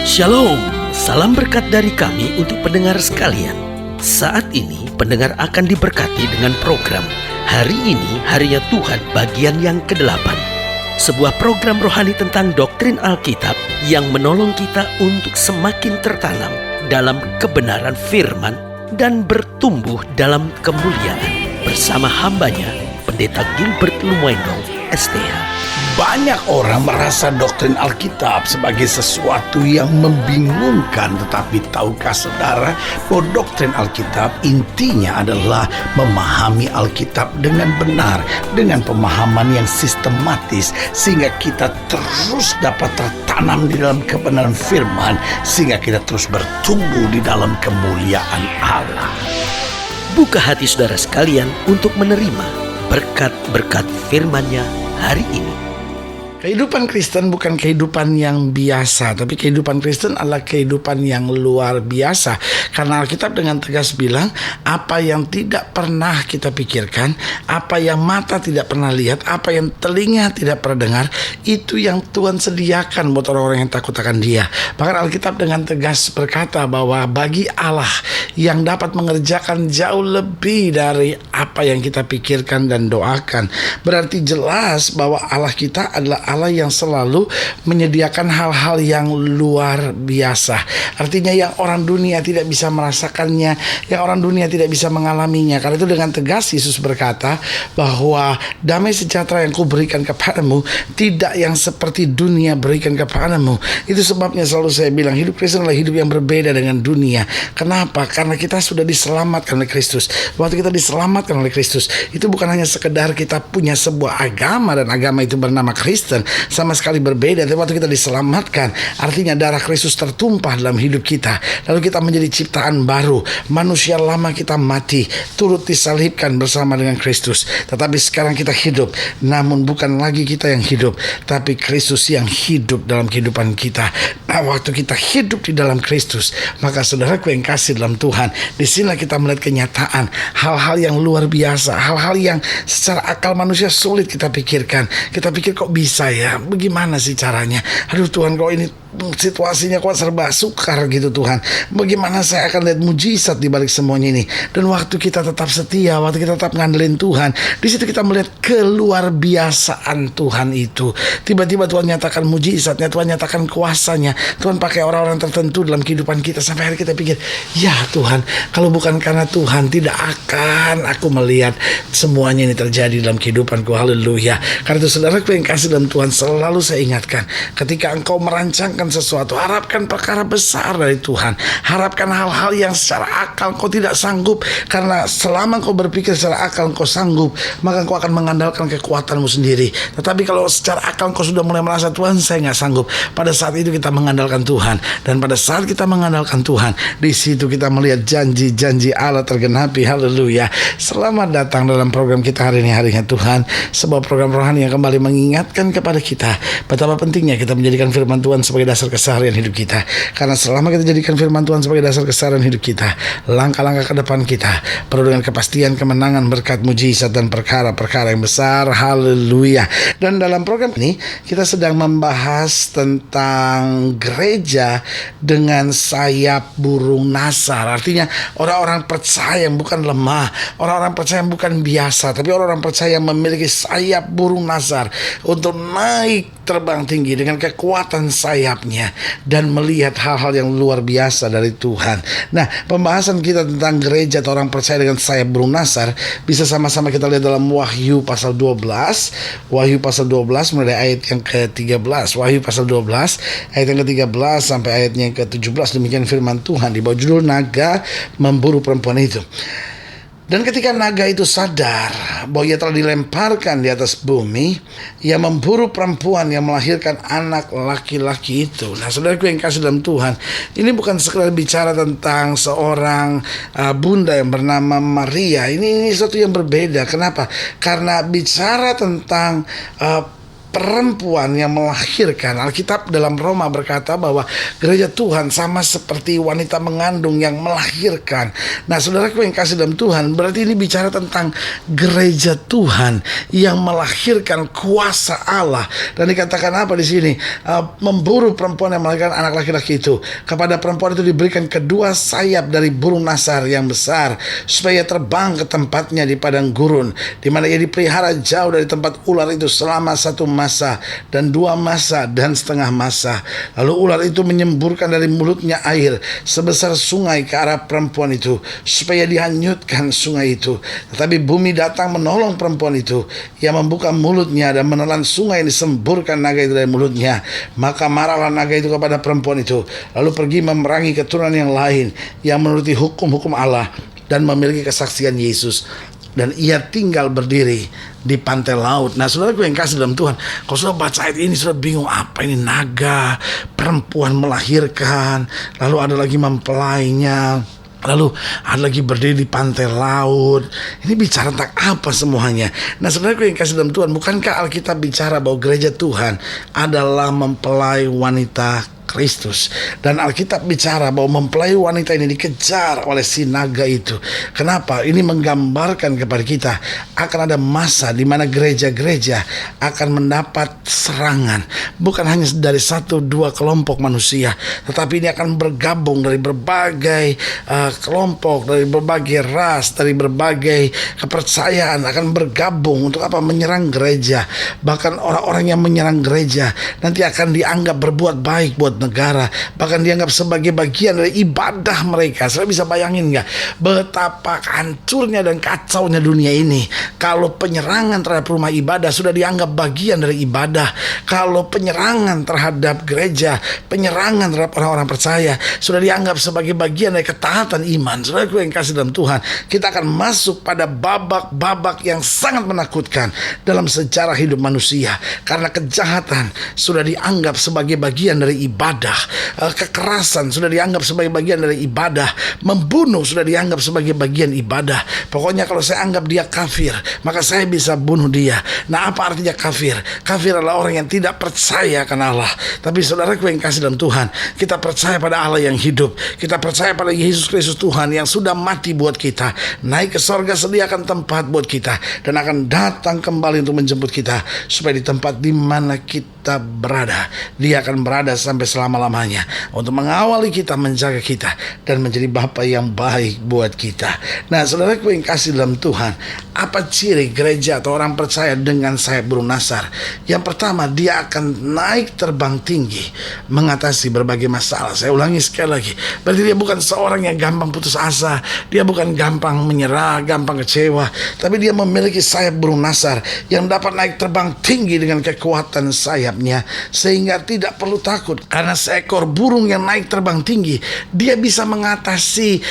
Shalom, salam berkat dari kami untuk pendengar sekalian. Saat ini pendengar akan diberkati dengan program Hari Ini Harinya Tuhan bagian yang ke-8. Sebuah program rohani tentang doktrin Alkitab yang menolong kita untuk semakin tertanam dalam kebenaran firman dan bertumbuh dalam kemuliaan. Bersama hambanya, Pendeta Gilbert Lumwendo, STH. Banyak orang merasa doktrin Alkitab sebagai sesuatu yang membingungkan. Tetapi tahukah saudara bahwa doktrin Alkitab intinya adalah memahami Alkitab dengan benar, dengan pemahaman yang sistematis, sehingga kita terus dapat tertanam di dalam kebenaran firman, sehingga kita terus bertumbuh di dalam kemuliaan Allah. Buka hati saudara sekalian untuk menerima berkat-berkat firman-Nya hari ini. Kehidupan Kristen bukan kehidupan yang biasa, tapi kehidupan Kristen adalah kehidupan yang luar biasa. Karena Alkitab dengan tegas bilang, apa yang tidak pernah kita pikirkan, apa yang mata tidak pernah lihat, apa yang telinga tidak pernah dengar, itu yang Tuhan sediakan buat orang-orang yang takut akan Dia. Bahkan Alkitab dengan tegas berkata bahwa bagi Allah yang dapat mengerjakan jauh lebih dari apa yang kita pikirkan dan doakan. Berarti jelas bahwa Allah kita adalah Allah yang selalu menyediakan hal-hal yang luar biasa. Artinya yang orang dunia tidak bisa merasakannya, yang orang dunia tidak bisa mengalaminya. Karena itu dengan tegas Yesus berkata bahwa damai sejahtera yang kuberikan kepadamu tidak yang seperti dunia berikan kepadamu. Itu sebabnya selalu saya bilang hidup Kristen adalah hidup yang berbeda dengan dunia. Kenapa? Karena kita sudah diselamatkan oleh Kristus. Waktu kita diselamatkan oleh Kristus, itu bukan hanya sekedar kita punya sebuah agama dan agama itu bernama Kristen, sama sekali berbeda. Tapi waktu kita diselamatkan, artinya darah Kristus tertumpah dalam hidup kita, lalu kita menjadi ciptaan baru. Manusia lama kita mati, turut disalibkan bersama dengan Kristus. Tetapi sekarang kita hidup, namun bukan lagi kita yang hidup, tapi Kristus yang hidup dalam kehidupan kita. Nah, waktu kita hidup di dalam Kristus, maka saudaraku yang kasih dalam Tuhan, disinilah kita melihat kenyataan hal-hal yang luar biasa, hal-hal yang secara akal manusia sulit kita pikirkan. Kita pikir kok bisa ya, bagaimana sih caranya? Aduh Tuhan, kok ini situasinya kok serba sukar gitu Tuhan. Bagaimana saya akan lihat mujizat di balik semuanya ini? Dan waktu kita tetap setia, waktu kita tetap ngandelin Tuhan, di situ kita melihat keluar biasaan Tuhan itu. Tiba-tiba Tuhan nyatakan mujizatnya, Tuhan nyatakan kuasanya, Tuhan pakai orang-orang tertentu dalam kehidupan kita. Sampai hari kita pikir, ya Tuhan, kalau bukan karena Tuhan, tidak akan aku melihat semuanya ini terjadi dalam kehidupanku. Haleluya. Karena itu saudaraku yang kasih dalam Tuhan, selalu saya ingatkan, ketika engkau merancangkan sesuatu, harapkan perkara besar dari Tuhan. Harapkan hal-hal yang secara akal kau tidak sanggup. Karena selama kau berpikir secara akal kau sanggup, maka kau akan mengandalkan kekuatanmu sendiri. Tetapi kalau secara akal kau sudah mulai merasa, Tuhan saya gak sanggup, pada saat itu kita mengandalkan Tuhan. Dan pada saat kita mengandalkan Tuhan, di situ kita melihat janji-janji Allah tergenapi. Haleluya. Selamat datang dalam program kita hari ini, Harinya Tuhan. Sebuah program rohani yang kembali mengingatkan kepada kita betapa pentingnya kita menjadikan firman Tuhan sebagai dasar keseharian hidup kita. Karena selama kita jadikan firman Tuhan sebagai dasar keseharian hidup kita, langkah-langkah ke depan kita penuh dengan kepastian, kemenangan, berkat, mujizat, dan perkara-perkara yang besar. Haleluya. Dan dalam program ini kita sedang membahas tentang gereja dengan sayap burung nasar. Artinya orang-orang percaya yang bukan lemah, orang-orang percaya yang bukan biasa, tapi orang-orang percaya yang memiliki sayap burung nasar untuk naik terbang tinggi dengan kekuatan sayapnya dan melihat hal-hal yang luar biasa dari Tuhan. Nah, pembahasan kita tentang gereja atau orang percaya dengan sayap burung nasar bisa sama-sama kita lihat dalam Wahyu pasal 12. Wahyu pasal 12 mulai ayat yang ke-13. Wahyu pasal 12 ayat yang ke-13 sampai ayatnya yang ke-17. Demikian firman Tuhan di bawah judul naga memburu perempuan itu. Dan ketika naga itu sadar bahwa ia telah dilemparkan di atas bumi, ia memburu perempuan yang melahirkan anak laki-laki itu. Nah, saudaraku yang kasih dalam Tuhan, ini bukan sekedar bicara tentang seorang bunda yang bernama Maria. Ini sesuatu yang berbeda. Kenapa? Karena bicara tentang perempuan yang melahirkan. Alkitab dalam Roma berkata bahwa gereja Tuhan sama seperti wanita mengandung yang melahirkan. Nah, saudaraku yang kasih dalam Tuhan, berarti ini bicara tentang gereja Tuhan yang melahirkan kuasa Allah. Dan dikatakan apa di sini? Memburu perempuan yang melahirkan anak laki-laki itu. Kepada perempuan itu diberikan kedua sayap dari burung nasar yang besar, supaya terbang ke tempatnya di padang gurun, di mana ia dipelihara jauh dari tempat ular itu selama 1 masa dan 2 masa dan setengah masa. Lalu ular itu menyemburkan dari mulutnya air sebesar sungai ke arah perempuan itu, supaya dihanyutkan sungai itu. Tetapi bumi datang menolong perempuan itu. Ia membuka mulutnya dan menelan sungai yang disemburkan naga itu dari mulutnya. Maka marahlah naga itu kepada perempuan itu, lalu pergi memerangi keturunan yang lain yang menuruti hukum-hukum Allah dan memiliki kesaksian Yesus. Dan ia tinggal berdiri di pantai laut. Nah, saudaraku yang kasih dalam Tuhan, kalau sudah baca ayat ini sudah bingung, apa ini naga, perempuan melahirkan, lalu ada lagi mempelainya, lalu ada lagi berdiri di pantai laut. Ini bicara tentang apa semuanya? Nah, saudaraku yang kasih dalam Tuhan, bukankah Alkitab bicara bahwa gereja Tuhan adalah mempelai wanita Kristus? Dan Alkitab bicara bahwa mempelai wanita ini dikejar oleh si naga itu. Kenapa? Ini menggambarkan kepada kita akan ada masa di mana gereja-gereja akan mendapat serangan, bukan hanya dari 1-2 kelompok manusia, tetapi ini akan bergabung dari berbagai kelompok, dari berbagai ras, dari berbagai kepercayaan, akan bergabung untuk apa? Menyerang gereja. Bahkan orang-orang yang menyerang gereja nanti akan dianggap berbuat baik buat negara, bahkan dianggap sebagai bagian dari ibadah mereka. Saya bisa bayangin nggak betapa hancurnya dan kacaunya dunia ini kalau penyerangan terhadap rumah ibadah sudah dianggap bagian dari ibadah, kalau penyerangan terhadap gereja, penyerangan terhadap orang-orang percaya sudah dianggap sebagai bagian dari ketaatan iman. Saudaraku yang kasih dalam Tuhan, kita akan masuk pada babak-babak yang sangat menakutkan dalam sejarah hidup manusia, karena kejahatan sudah dianggap sebagai bagian dari ibadah, kekerasan sudah dianggap sebagai bagian dari ibadah, membunuh sudah dianggap sebagai bagian ibadah. Pokoknya kalau saya anggap dia kafir, maka saya bisa bunuh dia. Nah, apa artinya kafir? Kafir adalah orang yang tidak percaya akan Allah. Tapi saudaraku yang kasih dalam Tuhan, kita percaya pada Allah yang hidup, kita percaya pada Yesus Kristus Tuhan yang sudah mati buat kita, naik ke sorga, sediakan tempat buat kita, dan akan datang kembali untuk menjemput kita, supaya di tempat di mana kita berada, dia akan berada sampai selama-lamanya untuk mengawali kita, menjaga kita, dan menjadi Bapa yang baik buat kita. Nah, saudaraku yang kasih dalam Tuhan, apa ciri gereja atau orang percaya dengan sayap burung nasar? Yang pertama, dia akan naik terbang tinggi mengatasi berbagai masalah. Saya ulangi sekali lagi, berarti dia bukan seorang yang gampang putus asa, dia bukan gampang menyerah, gampang kecewa, tapi dia memiliki sayap burung nasar yang dapat naik terbang tinggi dengan kekuatan sayapnya, sehingga tidak perlu takut. Karena seekor burung yang naik terbang tinggi, dia bisa mengatasi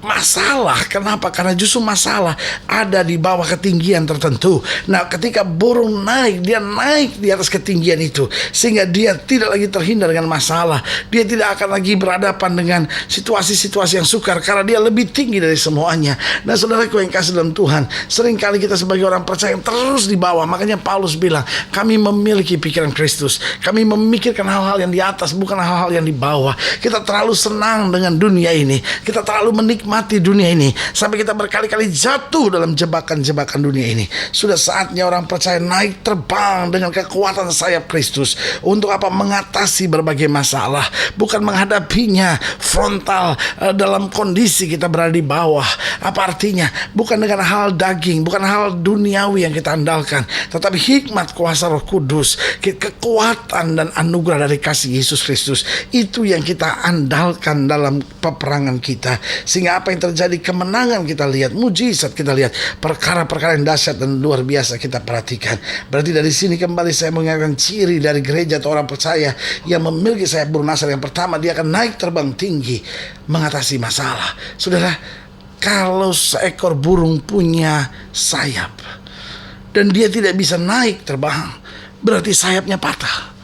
masalah. Kenapa? Karena justru masalah ada di bawah ketinggian tertentu. Nah, ketika burung naik, dia naik di atas ketinggian itu, sehingga dia tidak lagi terhindar dengan masalah. Dia tidak akan lagi berhadapan dengan situasi-situasi yang sukar, karena dia lebih tinggi dari semuanya. Nah, saudaraku yang kasih dalam Tuhan, seringkali kita sebagai orang percaya yang terus di bawah. Makanya Paulus bilang, kami memiliki pikiran Kristus, kami memikirkan hal-hal yang di atas, bukan hal-hal yang di bawah. Kita terlalu senang dengan dunia ini, kita terlalu menikmati dunia ini, sampai kita berkali-kali jatuh dalam jebakan-jebakan dunia ini. Sudah saatnya orang percaya naik terbang dengan kekuatan sayap Kristus. Untuk apa? Mengatasi berbagai masalah, bukan menghadapinya frontal dalam kondisi kita berada di bawah. Apa artinya? Bukan dengan hal daging, bukan hal duniawi yang kita andalkan, tetapi hikmat kuasa Roh Kudus, kekuatan dan anugerah dari kasih Yesus Kristus. Itu yang kita andalkan dalam peperangan kita, sehingga apa yang terjadi, kemenangan kita lihat, mujizat kita lihat, perkara-perkara yang dahsyat dan luar biasa kita perhatikan. Berarti dari sini kembali saya mengingatkan ciri dari gereja atau orang percaya yang memiliki sayap burung nasar. Yang pertama, dia akan naik terbang tinggi mengatasi masalah. Saudara, kalau seekor burung punya sayap dan dia tidak bisa naik terbang, berarti sayapnya patah.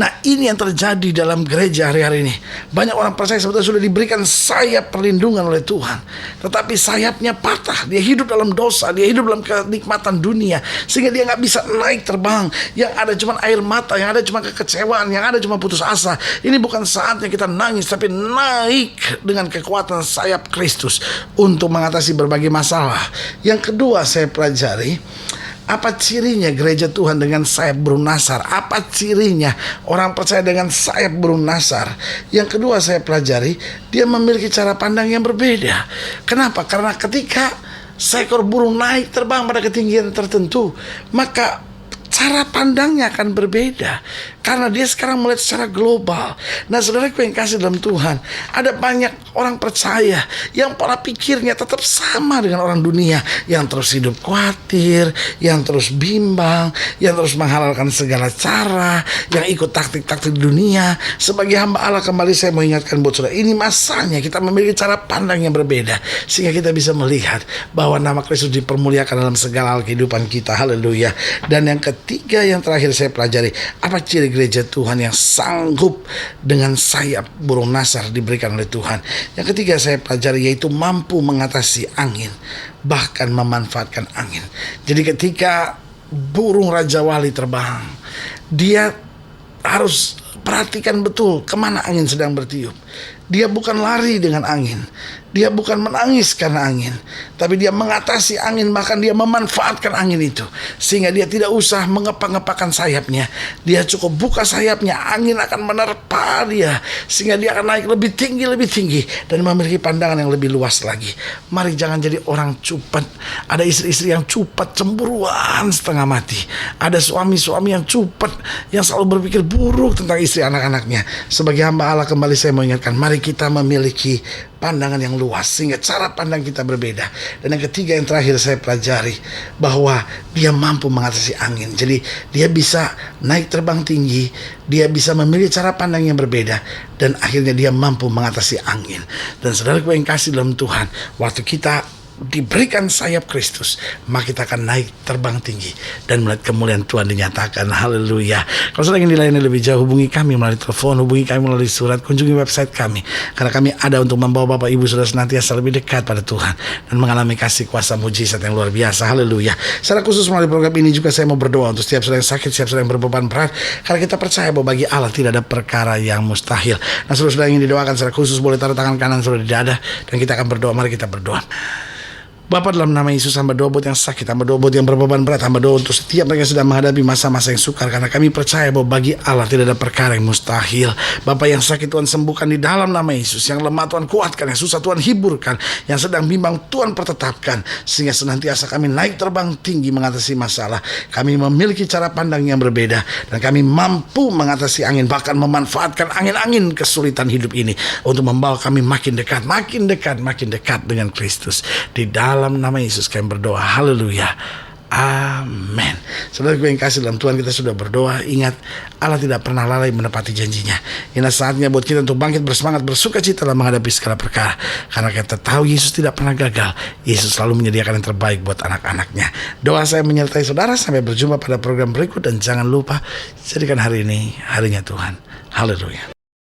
Nah, ini yang terjadi dalam gereja hari-hari ini. Banyak orang percaya sebetulnya sudah diberikan sayap perlindungan oleh Tuhan, tetapi sayapnya patah. Dia hidup dalam dosa, dia hidup dalam kenikmatan dunia, sehingga dia nggak bisa naik terbang. Yang ada cuma air mata, yang ada cuma kekecewaan, yang ada cuma putus asa. Ini bukan saatnya kita nangis, tapi naik dengan kekuatan sayap Kristus untuk mengatasi berbagai masalah. Yang kedua saya pelajari, apa cirinya gereja Tuhan dengan sayap burung nasar? Apa cirinya orang percaya dengan sayap burung nasar? Yang kedua saya pelajari, dia memiliki cara pandang yang berbeda. Kenapa? Karena ketika seekor burung naik terbang pada ketinggian tertentu, maka cara pandangnya akan berbeda, karena dia sekarang melihat secara global. Nah, saudaraku yang kasih dalam Tuhan, ada banyak orang percaya yang pola pikirnya tetap sama dengan orang dunia, yang terus hidup khawatir, yang terus bimbang, yang terus menghalalkan segala cara, yang ikut taktik-taktik dunia. Sebagai hamba Allah, kembali saya mau ingatkan buat saudara, ini masanya kita memiliki cara pandang yang berbeda, sehingga kita bisa melihat bahwa nama Kristus dipermuliakan dalam segala hal kehidupan kita. Haleluya. Dan yang ketiga, yang terakhir saya pelajari, apa ciri gereja Tuhan yang sanggup dengan sayap burung nasar diberikan oleh Tuhan? Yang ketiga saya pelajari, yaitu mampu mengatasi angin, bahkan memanfaatkan angin. Jadi ketika burung Raja Wali terbang, dia harus perhatikan betul kemana angin sedang bertiup. Dia bukan lari dengan angin, dia bukan menangis karena angin, tapi dia mengatasi angin, bahkan dia memanfaatkan angin itu, sehingga dia tidak usah mengepak-ngepakkan sayapnya. Dia cukup buka sayapnya, angin akan menerpa dia, sehingga dia akan naik lebih tinggi, dan memiliki pandangan yang lebih luas lagi. Mari jangan jadi orang cupat. Ada istri-istri yang cupat, cemburuan setengah mati. Ada suami-suami yang cupat, yang selalu berpikir buruk tentang istri anak-anaknya. Sebagai hamba Allah, kembali saya mau ingatkan, mari kita memiliki pandangan yang luas, sehingga cara pandang kita berbeda. Dan yang ketiga, yang terakhir saya pelajari, bahwa dia mampu mengatasi angin. Jadi dia bisa naik terbang tinggi, dia bisa memilih cara pandang yang berbeda, dan akhirnya dia mampu mengatasi angin. Dan saudaraku yang kasih dalam Tuhan, waktu kita diberikan sayap Kristus, maka kita akan naik terbang tinggi dan melihat kemuliaan Tuhan dinyatakan. Haleluya. Kalau saudara ingin dilayani lebih jauh, hubungi kami melalui telepon, hubungi kami melalui surat, kunjungi website kami, karena kami ada untuk membawa Bapak Ibu Saudara senantiasa lebih dekat pada Tuhan dan mengalami kasih kuasa mujizat yang luar biasa. Haleluya. Secara khusus melalui program ini juga saya mau berdoa untuk setiap saudara yang sakit, setiap saudara yang berbeban berat, karena kita percaya bahwa bagi Allah tidak ada perkara yang mustahil. Nah, saudara ingin didoakan secara khusus, boleh taruh tangan kanan saudara di dada, dan kita akan berdoa. Mari kita berdoa. Bapa, dalam nama Yesus, hamba doa buat yang sakit, hamba doa buat yang berbeban berat, hamba doa untuk setiap mereka yang sedang menghadapi masa-masa yang sukar, karena kami percaya bahwa bagi Allah tidak ada perkara yang mustahil. Bapa, yang sakit Tuhan sembuhkan di dalam nama Yesus, yang lemah Tuhan kuatkan, yang susah Tuhan hiburkan, yang sedang bimbang Tuhan pertetapkan, sehingga senantiasa kami naik terbang tinggi mengatasi masalah. Kami memiliki cara pandang yang berbeda, dan kami mampu mengatasi angin, bahkan memanfaatkan angin-angin kesulitan hidup ini untuk membawa kami makin dekat dengan Kristus. Di dalam nama Yesus kami berdoa. Haleluya. Amin. Saudara yang kasih dalam Tuhan, kita sudah berdoa. Ingat, Allah tidak pernah lalai menepati janjinya. Ini saatnya buat kita untuk bangkit bersemangat, bersuka cita dalam menghadapi segala perkara, karena kita tahu Yesus tidak pernah gagal. Yesus selalu menyediakan yang terbaik buat anak-anaknya. Doa saya menyertai saudara. Sampai berjumpa pada program berikut, dan jangan lupa jadikan hari ini harinya Tuhan. Haleluya.